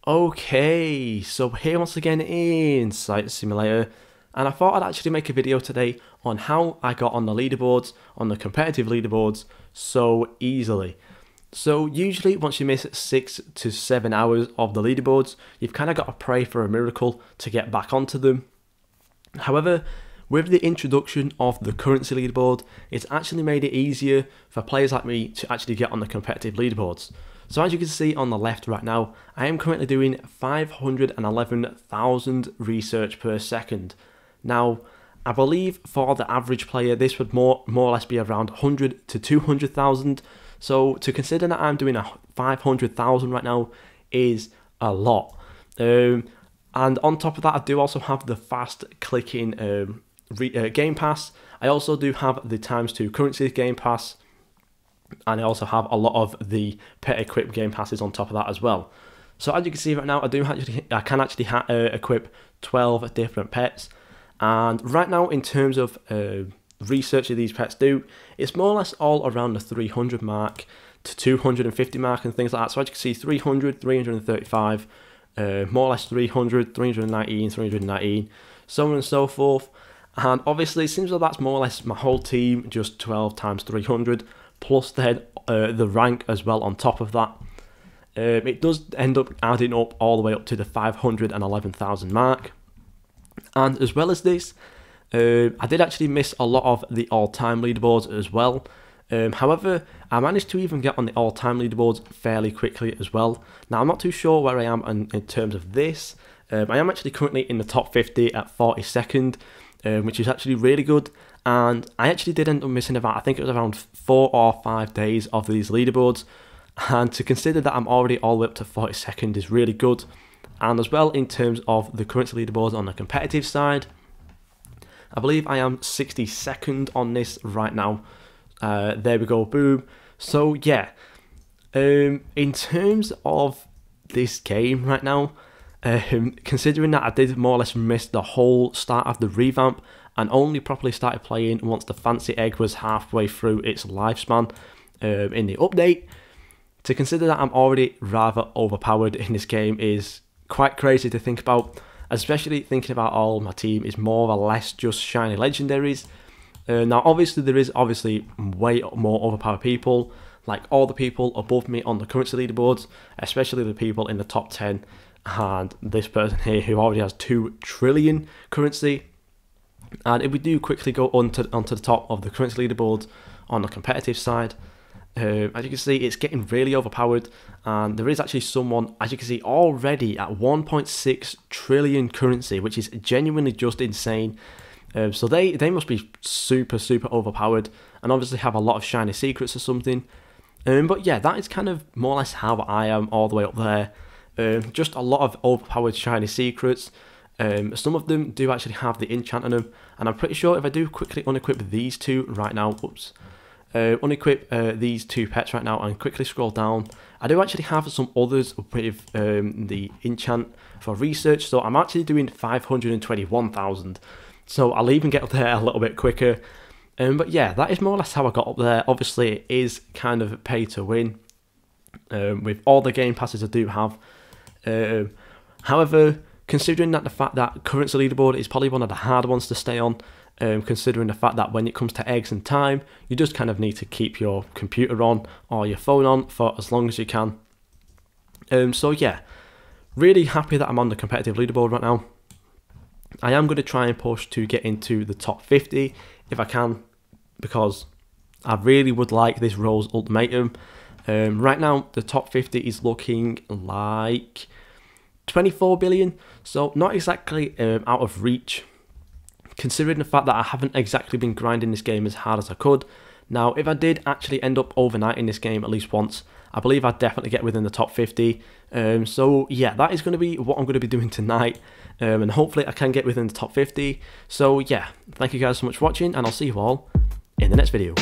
Okay, so here once again in Site Simulator, and I thought I'd actually make a video today on how I got on the leaderboards, on the competitive leaderboards, so easily. So usually once you miss 6 to 7 hours of the leaderboards, you've kind of got to pray for a miracle to get back onto them. However, with the introduction of the currency leaderboard, it's actually made it easier for players like me to actually get on the competitive leaderboards. So as you can see on the left right now, I am currently doing 511,000 research per second. Now, I believe for the average player, this would more or less be around 100 to 200,000. So to consider that I'm doing 500,000 right now is a lot. And on top of that, I do also have the fast clicking Game Pass. I also do have the ×2 currency Game Pass. And I also have a lot of the pet equip game passes on top of that as well. So as you can see right now, I can actually equip 12 different pets. And right now, in terms of research that these pets do, it's more or less all around the 300 mark to 250 mark and things like that. So as you can see, 300, 335, more or less 300, 319, 319, so on and so forth. And obviously, it seems like that's more or less my whole team, just 12 times 300. Plus then the rank as well on top of that. It does end up adding up all the way up to the 511,000 mark. And as well as this, I did actually miss a lot of the all-time leaderboards as well. However, I managed to even get on the all-time leaderboards fairly quickly as well. Now, I'm not too sure where I am in terms of this. I am actually currently in the top 50 at 42nd, which is actually really good. And I actually did end up missing about, I think it was around 4 or 5 days of these leaderboards. And to consider that I'm already all the way up to 42nd is really good. And as well, in terms of the currency leaderboards on the competitive side, I believe I am 62nd on this right now. There we go, boom. So yeah, in terms of this game right now, considering that I did more or less miss the whole start of the revamp, and only properly started playing once the fancy egg was halfway through its lifespan in the update. To consider that I'm already rather overpowered in this game is quite crazy to think about, especially thinking about all my team is more or less just shiny legendaries. Now obviously there is way more overpowered people, like all the people above me on the currency leaderboards, especially the people in the top 10, and this person here who already has 2 trillion currency. And if we do quickly go onto the top of the currency leaderboard on the competitive side, as you can see, it's getting really overpowered. And there is actually someone, as you can see, already at 1.6 trillion currency, which is genuinely just insane. So they must be super overpowered, and obviously have a lot of shiny secrets or something. But yeah, that is kind of more or less how I am all the way up there. Just a lot of overpowered shiny secrets. Some of them do actually have the enchant on them, and I'm pretty sure if I do quickly unequip these two right now, unequip these 2 pets right now and quickly scroll down, I do actually have some others with the enchant for research, so I'm actually doing 521,000, so I'll even get up there a little bit quicker. But yeah, that is more or less how I got up there. Obviously it is kind of pay to win with all the game passes I do have. However, considering that the fact that currency leaderboard is probably one of the hard ones to stay on, considering the fact that when it comes to eggs and time, you just kind of need to keep your computer on or your phone on for as long as you can. So yeah, really happy that I'm on the competitive leaderboard right now. I am going to try and push to get into the top 50 if I can, because I really would like this Rose Ultimatum. Right now, the top 50 is looking like 24 billion, so not exactly out of reach, considering the fact that I haven't exactly been grinding this game as hard as I could. Now, if I did actually end up overnight in this game at least once, I believe I'd definitely get within the top 50. So yeah, that is going to be what I'm going to be doing tonight, and hopefully I can get within the top 50. So yeah, thank you guys so much for watching, and I'll see you all in the next video.